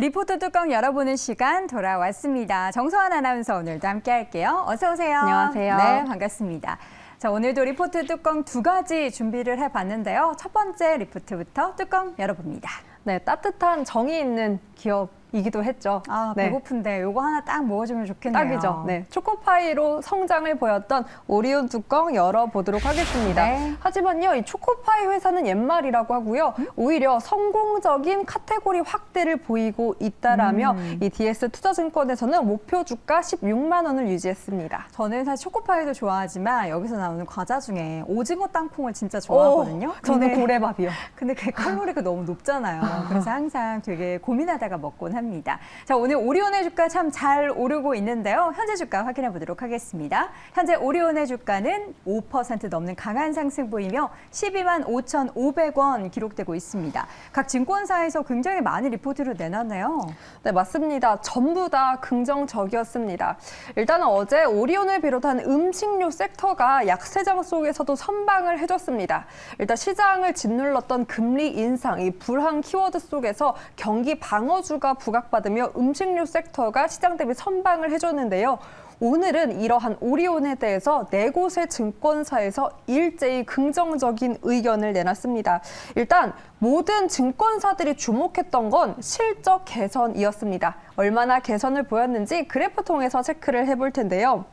리포트 뚜껑 열어보는 시간 돌아왔습니다. 정서환 아나운서 오늘도 함께 할게요. 어서 오세요. 안녕하세요. 네, 반갑습니다. 자, 오늘도 리포트 뚜껑 두 가지 준비를 해봤는데요. 첫 번째 리포트부터 뚜껑 열어봅니다. 네, 따뜻한 정이 있는 기업이기도 했죠. 아, 네. 배고픈데 요거 하나 딱 먹어주면 좋겠네요. 딱이죠. 네, 초코파이로 성장을 보였던 오리온 뚜껑 열어보도록 하겠습니다. 네. 하지만요, 이 초코파이 회사는 옛말이라고 하고요. 오히려 성공적인 카테고리 확대를 보이고 있다라며 이 DS 투자증권에서는 목표 주가 16만 원을 유지했습니다. 저는 사실 초코파이도 좋아하지만 여기서 나오는 과자 중에 오징어 땅콩을 진짜 좋아하거든요. 저는 근데- 고래밥이요. 근데 그 칼로리가 너무 높잖아요. 그래서 항상 되게 고민하다가 먹곤 합니다. 자, 오늘 오리온의 주가 참 잘 오르고 있는데요. 현재 주가 확인해 보도록 하겠습니다. 현재 오리온의 주가는 5% 넘는 강한 상승 보이며 12만 5,500원 기록되고 있습니다. 각 증권사에서 굉장히 많이 리포트를 내놨네요. 네, 맞습니다. 전부 다 긍정적이었습니다. 일단은 어제 오리온을 비롯한 음식료 섹터가 약세장 속에서도 선방을 해줬습니다. 일단 시장을 짓눌렀던 금리 인상, 이 불황 키워드 속에서 경기 방어주가 부각받으며 음식료 섹터가 시장 대비 선방을 해줬는데요. 오늘은 이러한 오리온에 대해서 네 곳의 증권사에서 일제히 긍정적인 의견을 내놨습니다. 일단 모든 증권사들이 주목했던 건 실적 개선이었습니다. 얼마나 개선을 보였는지 그래프 통해서 체크를 해볼 텐데요.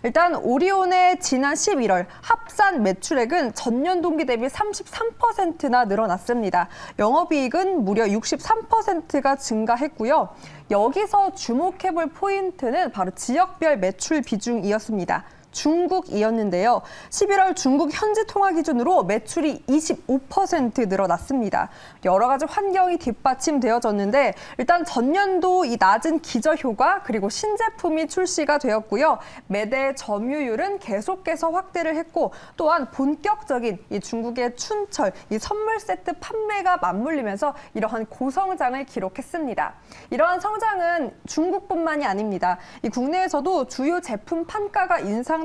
일단 오리온의 지난 11월 합산 매출액은 전년 동기 대비 33%나 늘어났습니다. 영업이익은 무려 63%가 증가했고요. 여기서 주목해볼 포인트는 바로 지역별 매출 비중이었습니다. 중국이었는데요. 11월 중국 현지 통화 기준으로 매출이 25% 늘어났습니다. 여러 가지 환경이 뒷받침되어졌는데 일단 전년도 이 낮은 기저효과 그리고 신제품이 출시가 되었고요. 매대 점유율은 계속해서 확대를 했고 또한 본격적인 이 중국의 춘철, 이 선물 세트 판매가 맞물리면서 이러한 고성장을 기록했습니다. 이러한 성장은 중국뿐만이 아닙니다. 이 국내에서도 주요 제품 판가가 인상되면서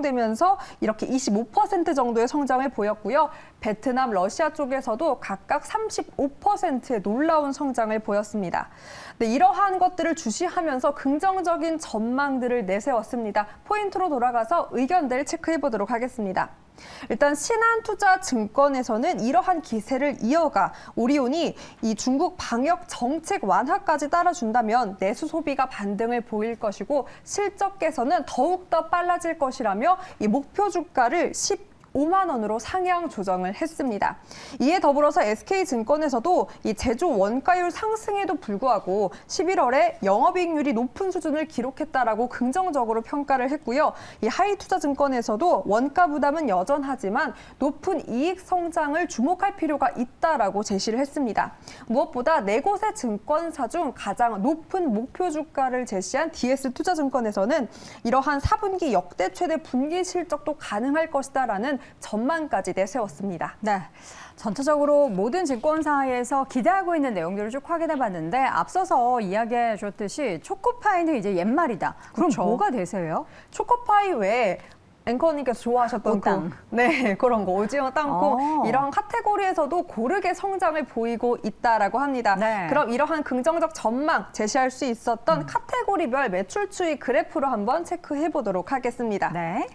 이렇게 25% 정도의 성장을 보였고요. 베트남, 러시아 쪽에서도 각각 35%의 놀라운 성장을 보였습니다. 네, 이러한 것들을 주시하면서 긍정적인 전망들을 내세웠습니다. 포인트로 돌아가서 의견들 체크해 보도록 하겠습니다. 일단 신한투자증권에서는 이러한 기세를 이어가 오리온이 이 중국 방역 정책 완화까지 따라준다면 내수 소비가 반등을 보일 것이고 실적 개선은 더욱더 빨라질 것이라며 이 목표 주가를 15만 원으로 상향 조정을 했습니다. 이에 더불어서 SK증권에서도 이 제조 원가율 상승에도 불구하고 11월에 영업이익률이 높은 수준을 기록했다라고 긍정적으로 평가를 했고요. 이 하이투자증권에서도 원가 부담은 여전하지만 높은 이익 성장을 주목할 필요가 있다라고 제시를 했습니다. 무엇보다 네 곳의 증권사 중 가장 높은 목표 주가를 제시한 DS투자증권에서는 이러한 4분기 역대 최대 분기 실적도 가능할 것이다라는 전망까지 내세웠습니다. 네. 전체적으로 모든 증권사에서 기대하고 있는 내용들을 쭉 확인해봤는데 앞서서 이야기해 주셨듯이 초코파이는 이제 옛말이다. 그럼 그렇죠. 뭐가 대세예요? 초코파이 외에 앵커님께서 좋아하셨던 오땅. 네, 그런 거 오징어 땅콩 어. 이런 카테고리에서도 고르게 성장을 보이고 있다라고 합니다. 네. 그럼 이러한 긍정적 전망 제시할 수 있었던 카테고리별 매출 추이 그래프로 한번 체크해 보도록 하겠습니다. 네.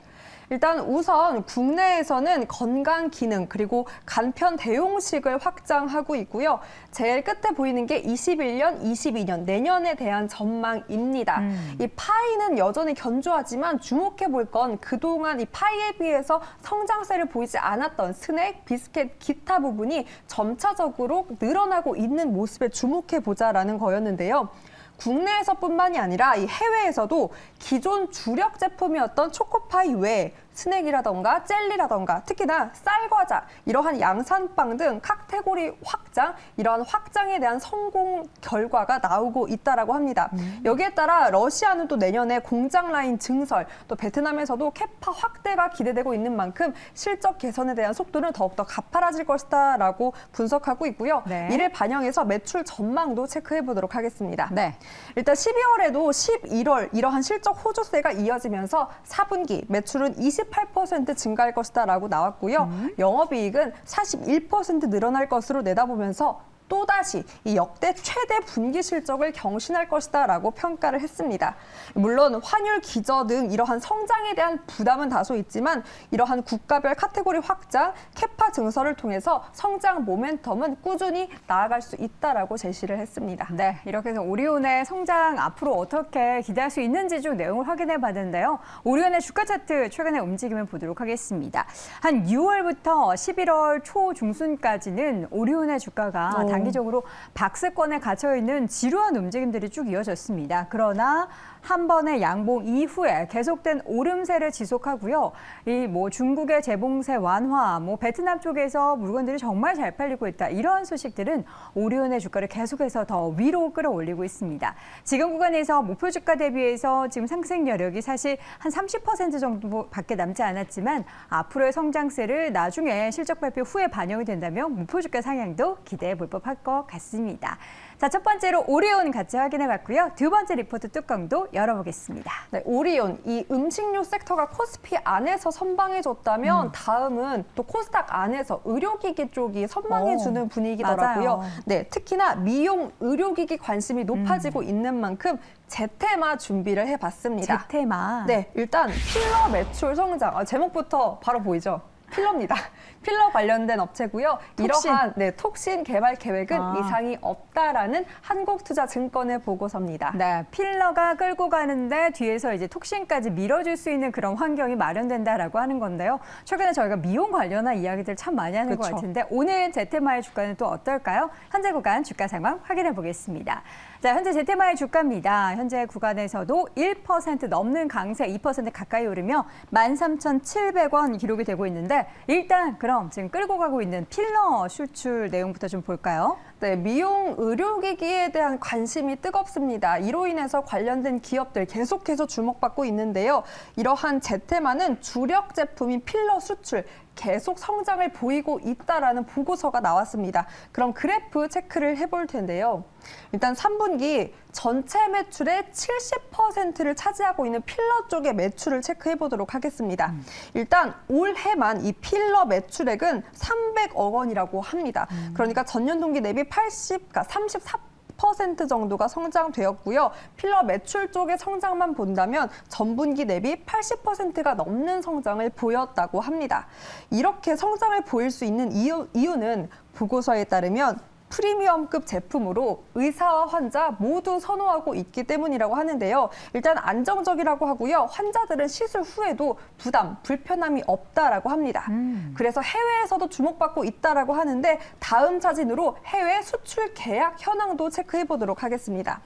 일단 우선 국내에서는 건강 기능 그리고 간편 대용식을 확장하고 있고요. 제일 끝에 보이는 게 21년, 22년 내년에 대한 전망입니다. 이 파이는 여전히 견조하지만 주목해 볼 건 그동안 이 파이에 비해서 성장세를 보이지 않았던 스낵, 비스켓, 기타 부분이 점차적으로 늘어나고 있는 모습에 주목해 보자라는 거였는데요. 국내에서뿐만이 아니라 이 해외에서도 기존 주력 제품이었던 초코파이 외에 스낵이라던가 젤리라던가 특히나 쌀과자 이러한 양산빵 등 카테고리 확장 이러한 확장에 대한 성공 결과가 나오고 있다라고 합니다. 여기에 따라 러시아는 또 내년에 공장 라인 증설 또 베트남에서도 캐파 확대가 기대되고 있는 만큼 실적 개선에 대한 속도는 더욱더 가파라질 것이다라고 분석하고 있고요. 네. 이를 반영해서 매출 전망도 체크해 보도록 하겠습니다. 네. 일단 12월에도 11월 이러한 실적 호조세가 이어지면서 4분기 매출은 28% 증가할 것이다라고 나왔고요. 영업이익은 41% 늘어날 것으로 내다보면서 또다시 이 역대 최대 분기 실적을 경신할 것이다라고 평가를 했습니다. 물론 환율 기저 등 이러한 성장에 대한 부담은 다소 있지만 이러한 국가별 카테고리 확장, 캐파 증설을 통해서 성장 모멘텀은 꾸준히 나아갈 수 있다라고 제시를 했습니다. 네, 이렇게 해서 오리온의 성장 앞으로 어떻게 기대할 수 있는지 좀 내용을 확인해 봤는데요. 오리온의 주가 차트 최근의 움직임을 보도록 하겠습니다. 한 6월부터 11월 초 중순까지는 오리온의 주가가 단기적으로 박스권에 갇혀 있는 지루한 움직임들이 쭉 이어졌습니다. 그러나 한 번의 양봉 이후에 계속된 오름세를 지속하고요. 이 중국의 재봉세 완화, 베트남 쪽에서 물건들이 정말 잘 팔리고 있다. 이러한 소식들은 오리온의 주가를 계속해서 더 위로 끌어올리고 있습니다. 지금 구간에서 목표 주가 대비해서 지금 상승 여력이 사실 한 30% 정도밖에 남지 않았지만 앞으로의 성장세를 나중에 실적 발표 후에 반영이 된다면 목표 주가 상향도 기대해 볼 법할 것 같습니다. 자, 첫 번째로 오리온 같이 확인해 봤고요. 두 번째 리포트 뚜껑도 열어보겠습니다. 네, 오리온, 이 음식료 섹터가 코스피 안에서 선방해줬다면 다음은 또 코스닥 안에서 의료기기 쪽이 선방해주는 분위기더라고요. 맞아요. 네, 특히나 미용 의료기기 관심이 높아지고 있는 만큼 제테마 준비를 해봤습니다. 제테마. 네, 일단 필러 매출 성장. 제목부터 바로 보이죠? 필러입니다. 필러 관련된 업체고요. 톡신. 이러한 톡신 개발 계획은 이상이 없다라는 한국투자증권의 보고서입니다. 네, 필러가 끌고 가는데 뒤에서 이제 톡신까지 밀어줄 수 있는 그런 환경이 마련된다라고 하는 건데요. 최근에 저희가 미용 관련한 이야기들 참 많이 하는 것 같은데 오늘 제테마의 주가는 또 어떨까요? 현재 구간 주가 상황 확인해 보겠습니다. 자, 현재 제테마의 주가입니다. 현재 구간에서도 1% 넘는 강세, 2% 가까이 오르며 13,700원 기록이 되고 있는데 일단 그럼 지금 끌고 가고 있는 필러 수출 내용부터 좀 볼까요? 네, 미용 의료기기에 대한 관심이 뜨겁습니다. 이로 인해서 관련된 기업들 계속해서 주목받고 있는데요. 이러한 제테마는 주력 제품인 필러 수출 계속 성장을 보이고 있다라는 보고서가 나왔습니다. 그럼 그래프 체크를 해볼 텐데요. 일단 3분기 전체 매출의 70%를 차지하고 있는 필러 쪽의 매출을 체크해 보도록 하겠습니다. 일단 올해만 이 필러 매출액은 300억 원이라고 합니다. 그러니까 전년 동기 대비 34% 정도가 성장되었고요. 필러 매출 쪽의 성장만 본다면 전분기 대비 80%가 넘는 성장을 보였다고 합니다. 이렇게 성장을 보일 수 있는 이유는 보고서에 따르면 프리미엄급 제품으로 의사와 환자 모두 선호하고 있기 때문이라고 하는데요. 일단 안정적이라고 하고요. 환자들은 시술 후에도 부담, 불편함이 없다라고 합니다. 그래서 해외에서도 주목받고 있다라고 하는데 다음 사진으로 해외 수출 계약 현황도 체크해 보도록 하겠습니다.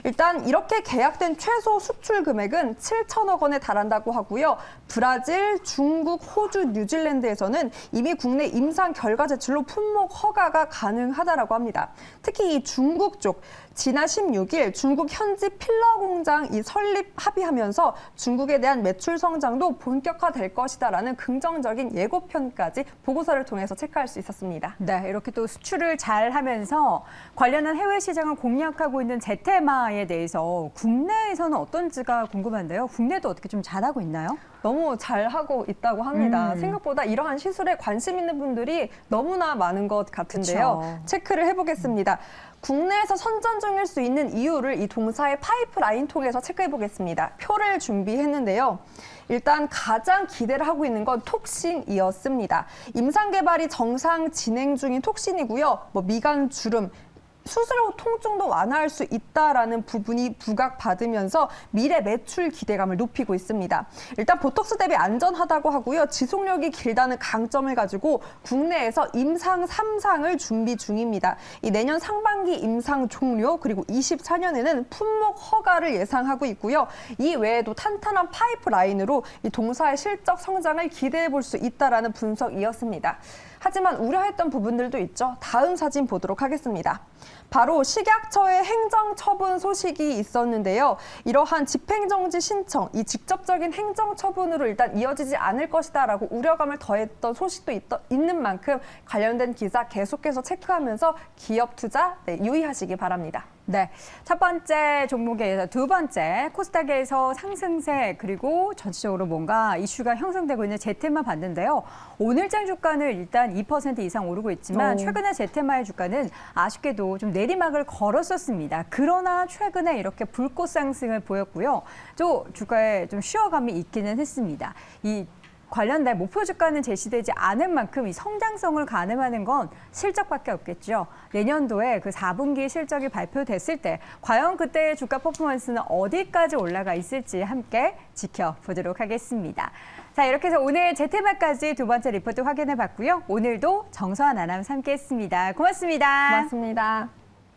일단 이렇게 계약된 최소 수출 금액은 7천억 원에 달한다고 하고요. 브라질, 중국, 호주, 뉴질랜드에서는 이미 국내 임상 결과 제출로 품목 허가가 가능하다라고 합니다. 특히 이 중국 쪽 지난 16일 중국 현지 필러 공장 설립 합의하면서 중국에 대한 매출 성장도 본격화될 것이다라는 긍정적인 예고편까지 보고서를 통해서 체크할 수 있었습니다. 네, 이렇게 또 수출을 잘 하면서 관련한 해외 시장을 공략하고 있는 제테마에 대해서 국내에서는 어떤지가 궁금한데요. 국내도 어떻게 좀 잘하고 있나요? 너무 잘하고 있다고 합니다. 생각보다 이러한 시술에 관심 있는 분들이 너무나 많은 것 같은데요. 그쵸. 체크를 해보겠습니다. 국내에서 선전 중일 수 있는 이유를 이 동사의 파이프라인 통해서 체크해 보겠습니다. 표를 준비했는데요. 일단 가장 기대를 하고 있는 건 톡신이었습니다. 임상 개발이 정상 진행 중인 톡신이고요. 미간 주름, 수술 후 통증도 완화할 수 있다라는 부분이 부각받으면서 미래 매출 기대감을 높이고 있습니다. 일단 보톡스 대비 안전하다고 하고요. 지속력이 길다는 강점을 가지고 국내에서 임상 3상을 준비 중입니다. 이 내년 상반기 임상 종료 그리고 24년에는 품목 허가를 예상하고 있고요. 이 외에도 탄탄한 파이프라인으로 이 동사의 실적 성장을 기대해 볼 수 있다라는 분석이었습니다. 하지만 우려했던 부분들도 있죠. 다음 사진 보도록 하겠습니다. 바로 식약처의 행정처분 소식이 있었는데요. 이러한 집행정지 신청, 이 직접적인 행정처분으로 일단 이어지지 않을 것이다라고 우려감을 더했던 소식도 있는 만큼 관련된 기사 계속해서 체크하면서 기업 투자 유의하시기 바랍니다. 네, 첫 번째 종목에 이어서 두 번째 코스닥에서 상승세 그리고 전체적으로 뭔가 이슈가 형성되고 있는 제테마 봤는데요. 오늘장 주가는 일단 2% 이상 오르고 있지만 최근에 제테마의 주가는 아쉽게도 좀 내리막을 걸었었습니다. 그러나 최근에 이렇게 불꽃 상승을 보였고요. 또 주가에 좀 쉬어감이 있기는 했습니다. 이 관련된 목표 주가는 제시되지 않은 만큼 이 성장성을 가늠하는 건 실적밖에 없겠죠. 내년도에 그 4분기 실적이 발표됐을 때 과연 그때의 주가 퍼포먼스는 어디까지 올라가 있을지 함께 지켜보도록 하겠습니다. 자, 이렇게 해서 오늘 제테마까지 두 번째 리포트 확인해 봤고요. 오늘도 정서한 아나운서 함께했습니다. 고맙습니다. 고맙습니다.